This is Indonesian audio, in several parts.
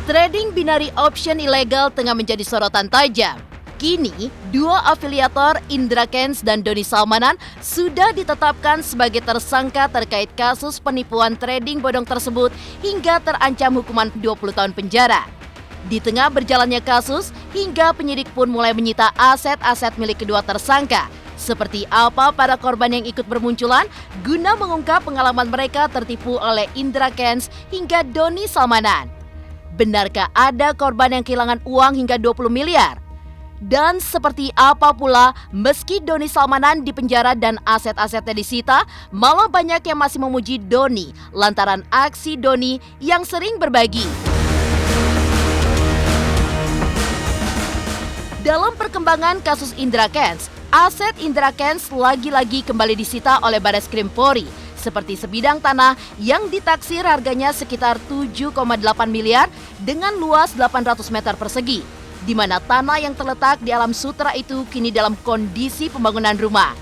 Trading binary option ilegal tengah menjadi sorotan tajam. Kini, dua afiliator Indra Kents dan Doni Salmanan sudah ditetapkan sebagai tersangka terkait kasus penipuan trading bodong tersebut hingga terancam hukuman 20 tahun penjara. Di tengah berjalannya kasus, hingga penyidik pun mulai menyita aset-aset milik kedua tersangka. Seperti apa para korban yang ikut bermunculan guna mengungkap pengalaman mereka tertipu oleh Indra Kents hingga Doni Salmanan. Benarkah ada korban yang kehilangan uang hingga 20 miliar? Dan seperti apa pula meski Doni Salmanan dipenjara dan aset-asetnya disita, malah banyak yang masih memuji Doni lantaran aksi Doni yang sering berbagi. Dalam perkembangan kasus Indra Kents, aset Indra Kents lagi-lagi kembali disita oleh Barreskrim Polri, seperti sebidang tanah yang ditaksir harganya sekitar 7,8 miliar dengan luas 800 meter persegi, di mana tanah yang terletak di alam sutra itu kini dalam kondisi pembangunan rumah.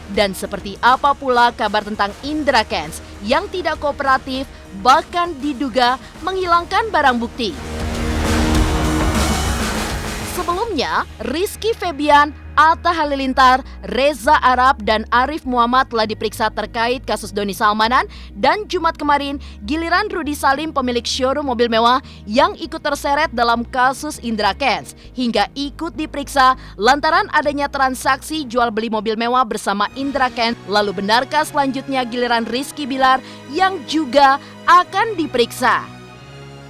Dan seperti apa pula kabar tentang Indra Kents yang tidak kooperatif, bahkan diduga menghilangkan barang bukti. Sebelumnya, Rizky Febian, Atta Halilintar, Reza Arab, dan Arif Muhammad telah diperiksa terkait kasus Doni Salmanan, dan Jumat kemarin giliran Rudy Salim pemilik showroom mobil mewah yang ikut terseret dalam kasus Indra Kents hingga ikut diperiksa lantaran adanya transaksi jual beli mobil mewah bersama Indra Kents. Lalu benarkah selanjutnya giliran Rizky Bilar yang juga akan diperiksa?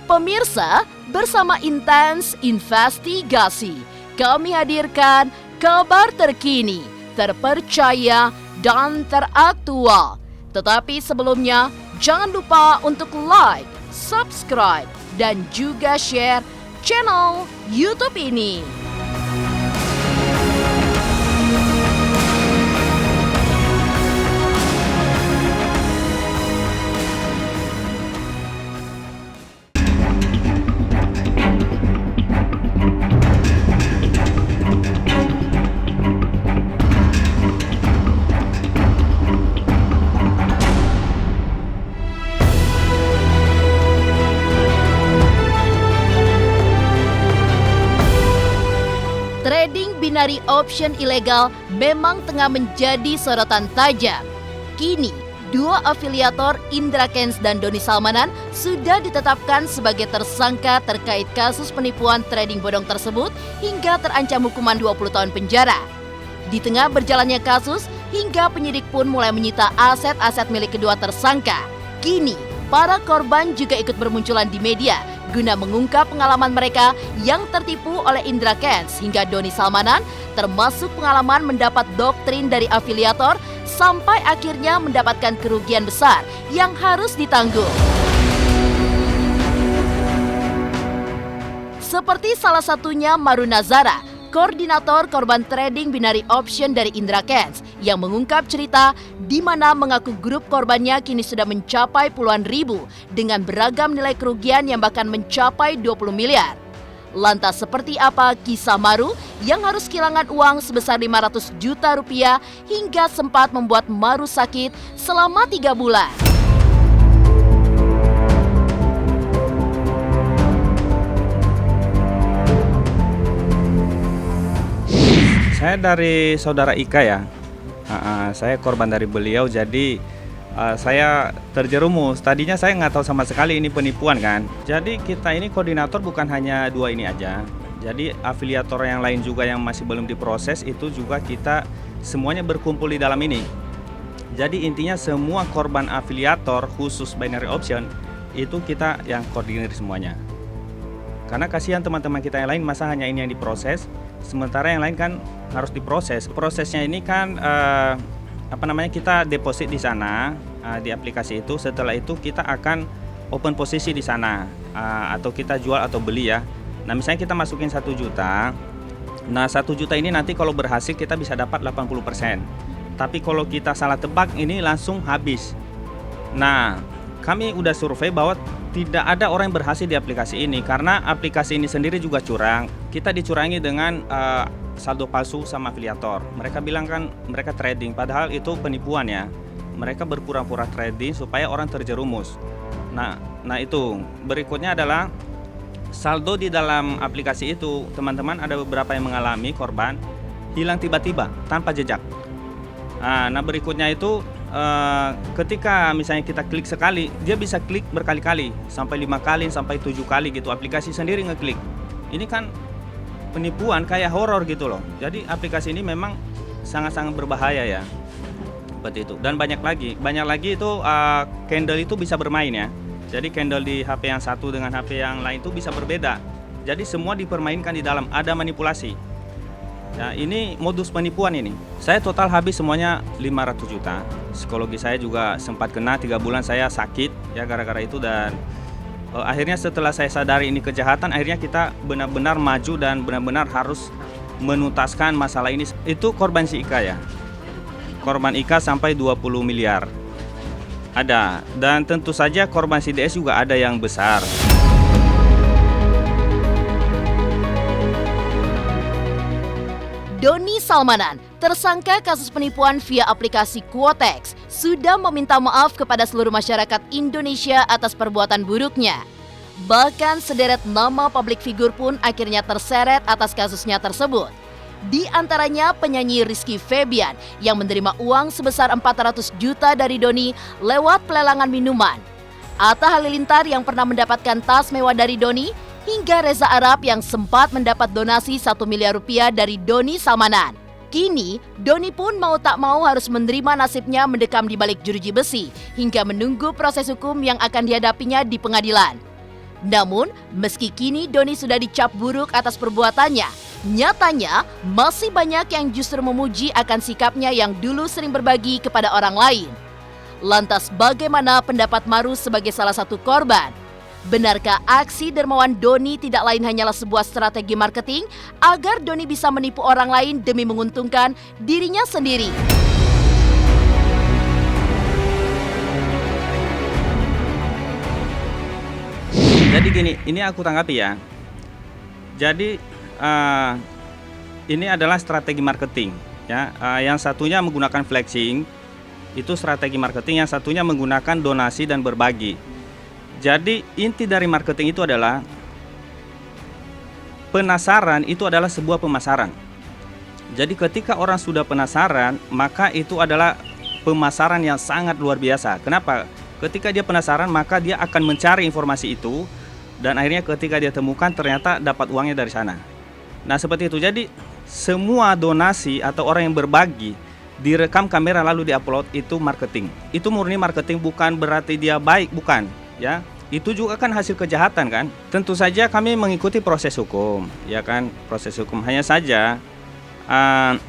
Pemirsa, bersama Intens Investigasi, kami hadirkan kabar terkini, terpercaya, dan teraktual. Tetapi sebelumnya, jangan lupa untuk like, subscribe, dan juga share channel YouTube ini. Trading binary option ilegal memang tengah menjadi sorotan tajam. Kini, dua afiliator Indra Kents dan Doni Salmanan sudah ditetapkan sebagai tersangka terkait kasus penipuan trading bodong tersebut hingga terancam hukuman 20 tahun penjara. Di tengah berjalannya kasus, hingga penyidik pun mulai menyita aset-aset milik kedua tersangka. Kini, para korban juga ikut bermunculan di media guna mengungkap pengalaman mereka yang tertipu oleh Indra Kents hingga Doni Salmanan, termasuk pengalaman mendapat doktrin dari afiliator sampai akhirnya mendapatkan kerugian besar yang harus ditanggung. Seperti salah satunya Maru Nazara, koordinator korban trading binary option dari Indra Kents, yang mengungkap cerita di mana mengaku grup korbannya kini sudah mencapai puluhan ribu dengan beragam nilai kerugian yang bahkan mencapai 20 miliar. Lantas seperti apa kisah Maru yang harus kehilangan uang sebesar 500 juta rupiah hingga sempat membuat Maru sakit selama 3 bulan? Saya dari saudara Ika ya. Saya korban dari beliau, jadi saya terjerumus. Tadinya saya nggak tahu sama sekali ini penipuan kan. Jadi kita ini koordinator bukan hanya dua ini aja. Jadi afiliator yang lain juga yang masih belum diproses itu juga kita semuanya berkumpul di dalam ini. Jadi intinya semua korban afiliator khusus binary option itu kita yang koordinir semuanya. Karena kasihan teman-teman kita yang lain masa hanya ini yang diproses, sementara yang lain kan harus diproses. Prosesnya ini kan kita deposit di sana di aplikasi itu. Setelah itu kita akan open posisi di sana atau kita jual atau beli ya. Nah misalnya kita masukin 1 juta. Nah 1 juta ini nanti kalau berhasil kita bisa dapat 80%. Tapi kalau kita salah tebak ini langsung habis. Nah kami udah survei bahwa tidak ada orang yang berhasil di aplikasi ini karena aplikasi ini sendiri juga curang. Kita dicurangi dengan saldo palsu sama afiliator. Mereka bilang kan mereka trading, padahal itu penipuan ya. Mereka berpura-pura trading supaya orang terjerumus. Nah itu berikutnya adalah saldo di dalam aplikasi itu, teman-teman ada beberapa yang mengalami korban hilang tiba-tiba tanpa jejak. Nah berikutnya itu ketika misalnya kita klik sekali, dia bisa klik berkali-kali sampai 5 kali sampai 7 kali gitu. Aplikasi sendiri ngeklik. Ini kan penipuan kayak horor gitu loh. Jadi aplikasi ini memang sangat-sangat berbahaya ya. Seperti itu. Dan banyak lagi itu candle itu bisa bermain ya. Jadi candle di HP yang satu dengan HP yang lain itu bisa berbeda. Jadi semua dipermainkan di dalam, ada manipulasi. Nah ini modus penipuan ini. Saya total habis semuanya 500 juta. Psikologi saya juga sempat kena 3 bulan saya sakit ya gara-gara itu. Dan akhirnya setelah saya sadari ini kejahatan, akhirnya kita benar-benar maju dan benar-benar harus menuntaskan masalah ini. Itu korban si Ika ya. Korban Ika sampai 20 miliar. Ada, dan tentu saja korban si DS juga ada yang besar. Doni Salmanan, tersangka kasus penipuan via aplikasi Quotex, sudah meminta maaf kepada seluruh masyarakat Indonesia atas perbuatan buruknya. Bahkan sederet nama publik figur pun akhirnya terseret atas kasusnya tersebut. Di antaranya penyanyi Rizky Febian yang menerima uang sebesar 400 juta dari Doni lewat pelelangan minuman. Atta Halilintar yang pernah mendapatkan tas mewah dari Doni, hingga Reza Arab yang sempat mendapat donasi 1 miliar rupiah dari Doni Salmanan. Kini, Doni pun mau tak mau harus menerima nasibnya mendekam di balik jeruji besi hingga menunggu proses hukum yang akan dihadapinya di pengadilan. Namun, meski kini Doni sudah dicap buruk atas perbuatannya, nyatanya masih banyak yang justru memuji akan sikapnya yang dulu sering berbagi kepada orang lain. Lantas bagaimana pendapat Maru sebagai salah satu korban? Benarkah aksi dermawan Doni tidak lain hanyalah sebuah strategi marketing agar Doni bisa menipu orang lain demi menguntungkan dirinya sendiri? Jadi gini, ini aku tanggapi ya. Jadi ini adalah strategi marketing ya. Yang satunya menggunakan flexing, itu strategi marketing. Yang satunya menggunakan donasi dan berbagi. Jadi inti dari marketing itu adalah penasaran, itu adalah sebuah pemasaran. Jadi ketika orang sudah penasaran, maka itu adalah pemasaran yang sangat luar biasa. Kenapa? Ketika dia penasaran, maka dia akan mencari informasi itu. Dan akhirnya ketika dia temukan ternyata dapat uangnya dari sana. Nah seperti itu. Jadi semua donasi atau orang yang berbagi direkam kamera lalu diupload, itu marketing. Itu murni marketing, bukan berarti dia baik, bukan ya. Itu juga kan hasil kejahatan kan. Tentu saja kami mengikuti proses hukum ya kan, proses hukum. Hanya saja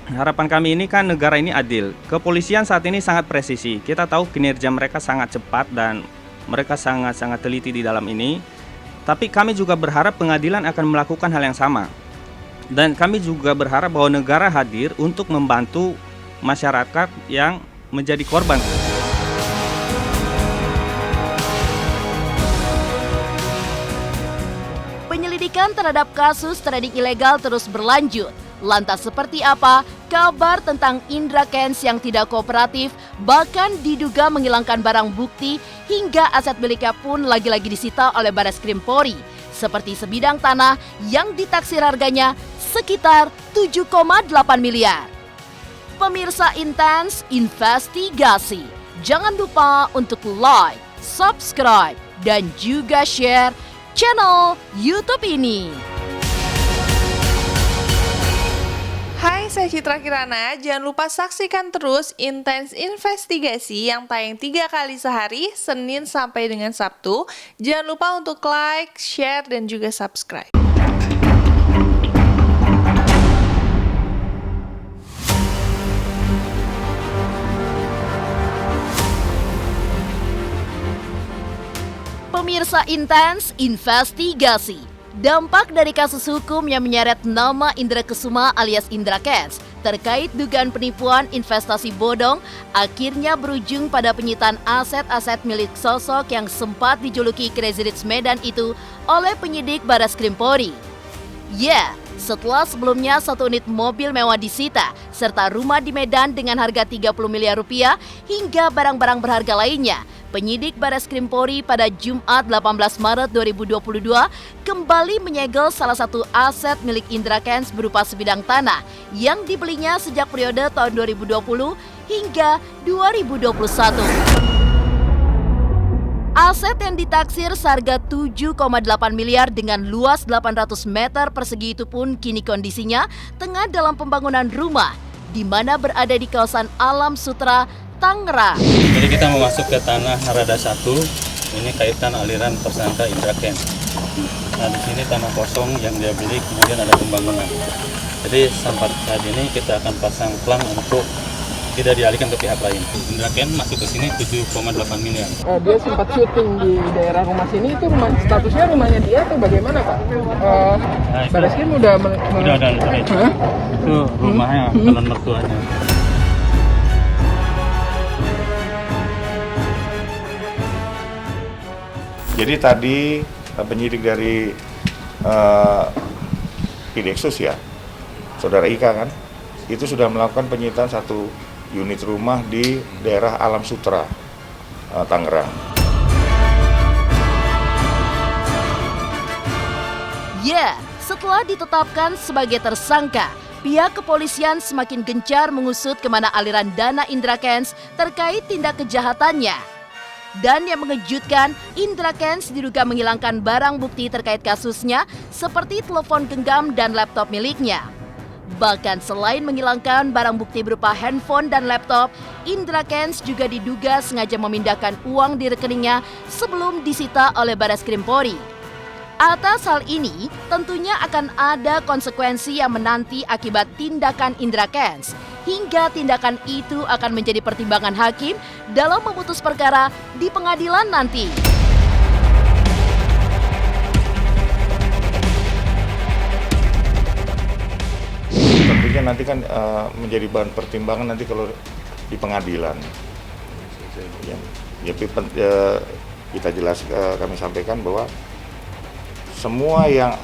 harapan kami ini kan negara ini adil. Kepolisian saat ini sangat presisi. Kita tahu kinerja mereka sangat cepat dan mereka sangat-sangat teliti di dalam ini. Tapi kami juga berharap pengadilan akan melakukan hal yang sama. Dan kami juga berharap bahwa negara hadir untuk membantu masyarakat yang menjadi korban. Penyelidikan terhadap kasus trading ilegal terus berlanjut. Lantas seperti apa kabar tentang Indra Kents yang tidak kooperatif, bahkan diduga menghilangkan barang bukti hingga aset miliknya pun lagi-lagi disita oleh Bareskrim Polri, seperti sebidang tanah yang ditaksir harganya sekitar 7,8 miliar. Pemirsa Intens Investigasi, jangan lupa untuk like, subscribe, dan juga share channel YouTube ini. Hai, saya Citra Kirana. Jangan lupa saksikan terus Intens Investigasi yang tayang 3 kali sehari, Senin sampai dengan Sabtu. Jangan lupa untuk like, share, dan juga subscribe. Pemirsa Intens Investigasi, dampak dari kasus hukum yang menyeret nama Indra Kesuma alias Indra Kents terkait dugaan penipuan investasi bodong akhirnya berujung pada penyitaan aset-aset milik sosok yang sempat dijuluki Crazy Rich Medan itu oleh penyidik Bareskrim Polri. Ya, setelah sebelumnya 1 unit mobil mewah disita, serta rumah di Medan dengan harga 30 miliar rupiah hingga barang-barang berharga lainnya. Penyidik Bareskrim Polri pada Jumat 18 Maret 2022 kembali menyegel salah satu aset milik Indra Kents berupa sebidang tanah yang dibelinya sejak periode tahun 2020 hingga 2021. Aset yang ditaksir seharga 7,8 miliar dengan luas 800 meter persegi itu pun kini kondisinya tengah dalam pembangunan rumah, di mana berada di kawasan Alam Sutra, Tangerang. Jadi kita mau masuk ke tanah Narada 1, ini kaitan aliran tersangka Indra Kents. Nah di sini tanah kosong yang dia beli, kemudian ada pembangunan. Jadi sampai saat ini kita akan pasang plang untuk tidak dialihkan ke pihak lain. Indra Kents masuk ke sini 7,8 miliar. Dia sempat syuting di daerah rumah sini, itu rumah statusnya rumahnya dia atau bagaimana Pak? Bareskrim udah ada itu rumahnya calon mertuanya. Jadi tadi penyidik dari Pideksus ya, Saudara Ika kan, itu sudah melakukan penyitaan 1 unit rumah di daerah Alam Sutra, Tangerang. Ya, setelah ditetapkan sebagai tersangka, pihak kepolisian semakin gencar mengusut kemana aliran dana Indra Kents terkait tindak kejahatannya. Dan yang mengejutkan, Indra Kents diduga menghilangkan barang bukti terkait kasusnya seperti telepon genggam dan laptop miliknya. Bahkan selain menghilangkan barang bukti berupa handphone dan laptop, Indra Kents juga diduga sengaja memindahkan uang di rekeningnya sebelum disita oleh Bareskrim Polri. Atas hal ini, tentunya akan ada konsekuensi yang menanti akibat tindakan Indra Kents, hingga tindakan itu akan menjadi pertimbangan hakim dalam memutus perkara di pengadilan nanti. Tentunya nanti kan menjadi bahan pertimbangan nanti kalau di pengadilan. Kita jelas kami sampaikan bahwa semua yang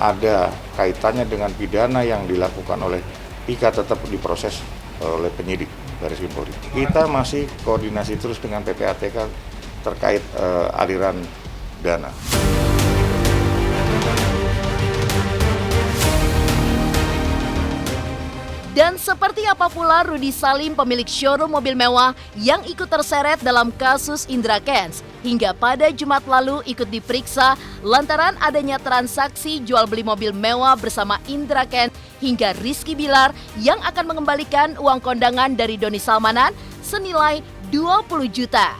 ada kaitannya dengan pidana yang dilakukan oleh Ika tetap diproses oleh penyidik Bareskrim Polri. Kita masih koordinasi terus dengan PPATK terkait aliran dana. Dan seperti apa pula Rudy Salim, pemilik showroom mobil mewah yang ikut terseret dalam kasus Indra Kents, hingga pada Jumat lalu ikut diperiksa lantaran adanya transaksi jual beli mobil mewah bersama Indra Kents hingga Rizky Bilar yang akan mengembalikan uang kondangan dari Doni Salmanan senilai 20 juta.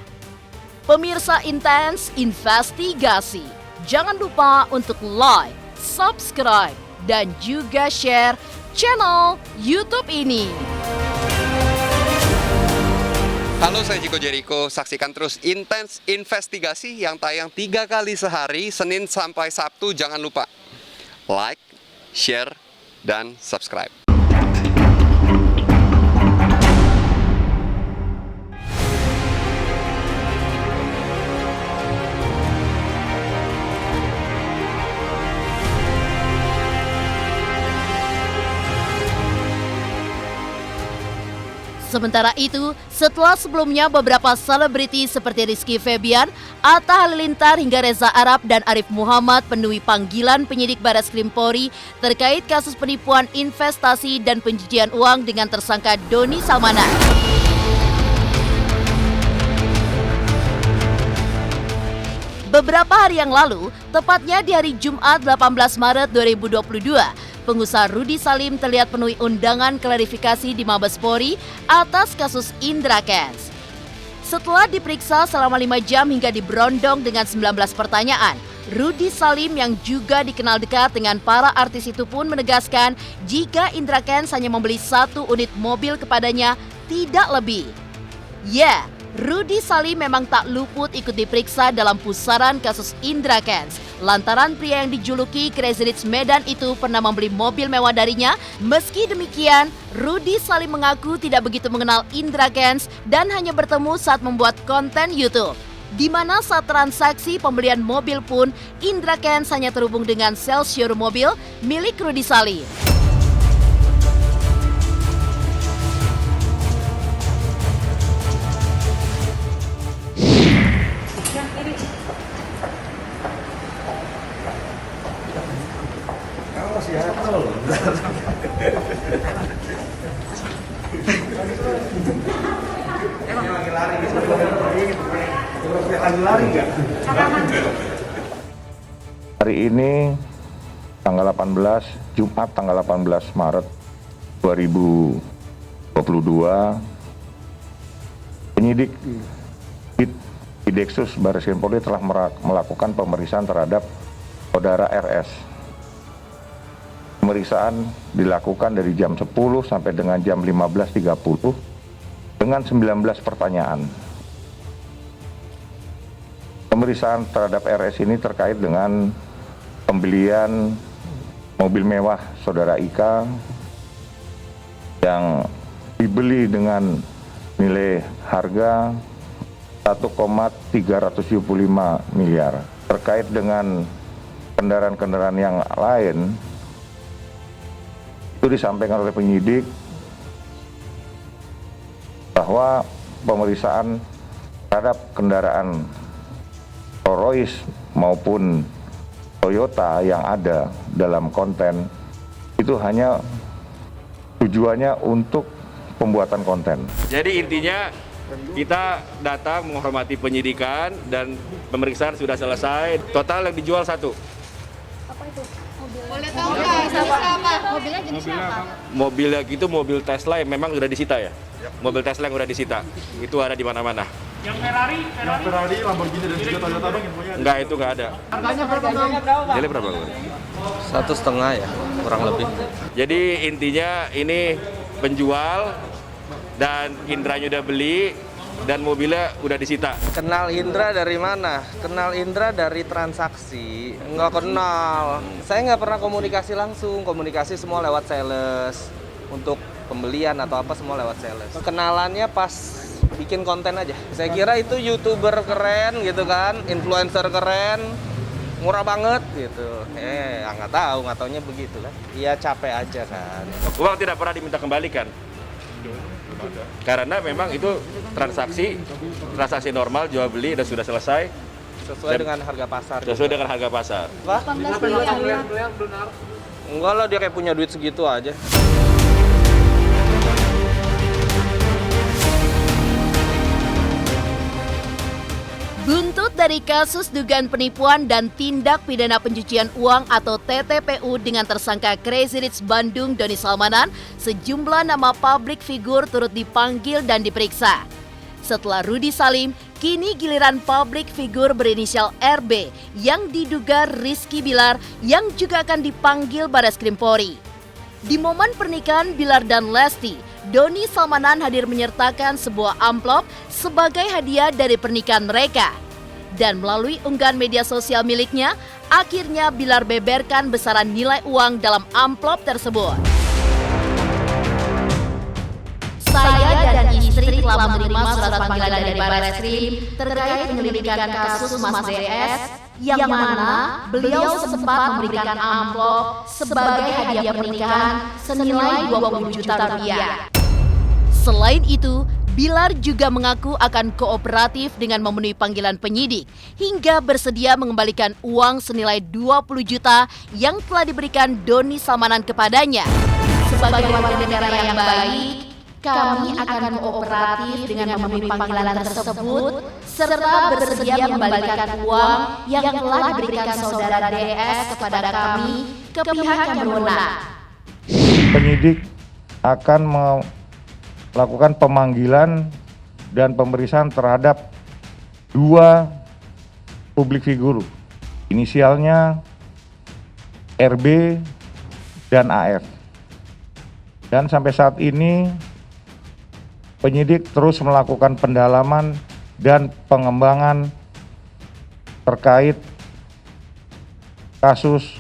Pemirsa Intens Investigasi, jangan lupa untuk like, subscribe, dan juga share channel YouTube ini. Halo, saya Chico Jericho. Saksikan terus Intens Investigasi yang tayang 3 kali sehari, Senin sampai Sabtu. Jangan lupa like, share, dan subscribe. Sementara itu, setelah sebelumnya beberapa selebriti seperti Rizky Febian, Atta Halilintar hingga Reza Arab dan Arif Muhammad penuhi panggilan penyidik Bareskrim Polri terkait kasus penipuan investasi dan pencucian uang dengan tersangka Doni Salmanan. Beberapa hari yang lalu, tepatnya di hari Jumat 18 Maret 2022, pengusaha Rudy Salim terlihat penuhi undangan klarifikasi di Mabes Polri atas kasus Indra Kents. Setelah diperiksa selama 5 jam hingga diberondong dengan 19 pertanyaan, Rudy Salim yang juga dikenal dekat dengan para artis itu pun menegaskan jika Indra Kents hanya membeli 1 unit mobil kepadanya, tidak lebih. Ya, Rudy Salim memang tak luput ikut diperiksa dalam pusaran kasus Indra Kents. Lantaran pria yang dijuluki Crazy Rich Medan itu pernah membeli mobil mewah darinya. Meski demikian, Rudy Salim mengaku tidak begitu mengenal Indra Kents dan hanya bertemu saat membuat konten YouTube. di mana saat transaksi pembelian mobil pun Indra Kents hanya terhubung dengan sales showroom mobil milik Rudy Salim. Hari ini tanggal 18, Jumat tanggal 18 Maret 2022, penyidik di Deksus Barreskrim Polri telah melakukan pemeriksaan terhadap saudara RS. Pemeriksaan dilakukan dari jam 10 sampai dengan jam 15.30 dengan 19 pertanyaan. Pemeriksaan terhadap RS ini terkait dengan pembelian mobil mewah saudara Ika yang dibeli dengan nilai harga 1,375 miliar. Terkait dengan kendaraan-kendaraan yang lain, itu disampaikan oleh penyidik bahwa pemeriksaan terhadap kendaraan Rolls Royce maupun Toyota yang ada dalam konten itu hanya tujuannya untuk pembuatan konten. Jadi intinya kita datang menghormati penyidikan dan pemeriksaan sudah selesai. Total yang dijual satu. Apa itu? Boleh tahu nggak? Apa? Mobilnya jenisnya apa? Mobilnya gitu mobil Tesla yang memang udah disita ya. Mobil Tesla yang udah disita. Itu ada di mana-mana. Yang Ferrari, Lamborghini dan juga Toyota bang infonya ada? Enggak, itu enggak ada. Harganya berapa? Jadi berapa? 1,5 ya, kurang lebih. Jadi intinya ini penjual dan Indranya udah beli dan mobilnya udah disita. Kenal Indra dari mana? Kenal Indra dari transaksi. Nggak kenal. Saya nggak pernah komunikasi langsung. Komunikasi semua lewat sales. Untuk pembelian atau apa semua lewat sales. Kenalannya pas bikin konten aja. Saya kira itu YouTuber keren gitu kan, influencer keren, murah banget gitu. Nggak taunya begitu kan. Iya capek aja kan. Uang tidak pernah diminta kembalikan. Karena memang itu transaksi normal jual beli dan sudah selesai sesuai dengan harga pasar. Sesuai dengan harga pasar. Wah? Enggak lah, dia kayak punya duit segitu aja. Buntut dari kasus dugaan penipuan dan tindak pidana pencucian uang atau TTPU dengan tersangka Crazy Rich Bandung Doni Salmanan, sejumlah nama publik figur turut dipanggil dan diperiksa. Setelah Rudy Salim, kini giliran publik figur berinisial RB yang diduga Rizky Bilar yang juga akan dipanggil Barreskrim Polri. Di momen pernikahan Bilar dan Lesti, Doni Salmanan hadir menyertakan sebuah amplop sebagai hadiah dari pernikahan mereka. Dan melalui unggahan media sosial miliknya, akhirnya Bilar beberkan besaran nilai uang dalam amplop tersebut. Saya dan istri telah menerima surat panggilan dari Barreskrim terkait penyelidikan kasus Mas DS, yang mana beliau sempat memberikan amplop sebagai hadiah pernikahan senilai 20 juta rupiah. Selain itu, Bilar juga mengaku akan kooperatif dengan memenuhi panggilan penyidik hingga bersedia mengembalikan uang senilai 20 juta yang telah diberikan Doni Salmanan kepadanya. Sebagai warga negara yang baik, kami akan kooperatif dengan memenuhi panggilan tersebut serta bersedia mengembalikan uang yang telah diberikan saudara DS kepada kami ke pihak yang berwenang. Penyidik akan melakukan pemanggilan dan pemeriksaan terhadap 2 publik figur, inisialnya RB dan AF. Dan sampai saat ini penyidik terus melakukan pendalaman dan pengembangan terkait kasus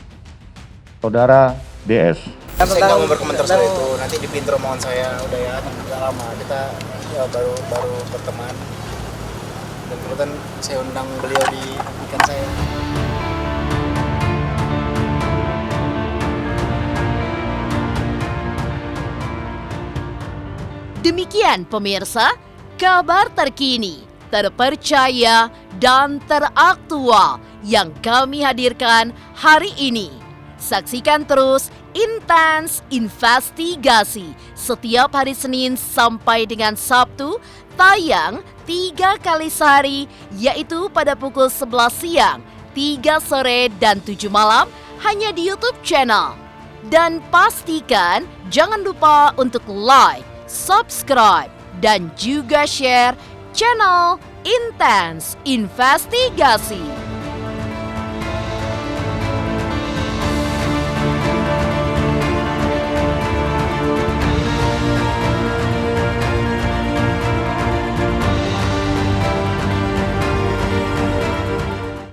saudara DS. Saya nggak mau berkomentar soal itu, nanti di pintu rombongan saya udah lama, kita ya baru berteman kebetulan saya undang beliau di ikan saya. Demikian pemirsa, kabar terkini, terpercaya, dan teraktual yang kami hadirkan hari ini. Saksikan terus Intens Investigasi setiap hari Senin sampai dengan Sabtu, tayang 3 kali sehari, yaitu pada pukul 11 siang, 3 sore, dan 7 malam, hanya di YouTube channel. Dan pastikan jangan lupa untuk like, subscribe, dan juga share channel Intens Investigasi.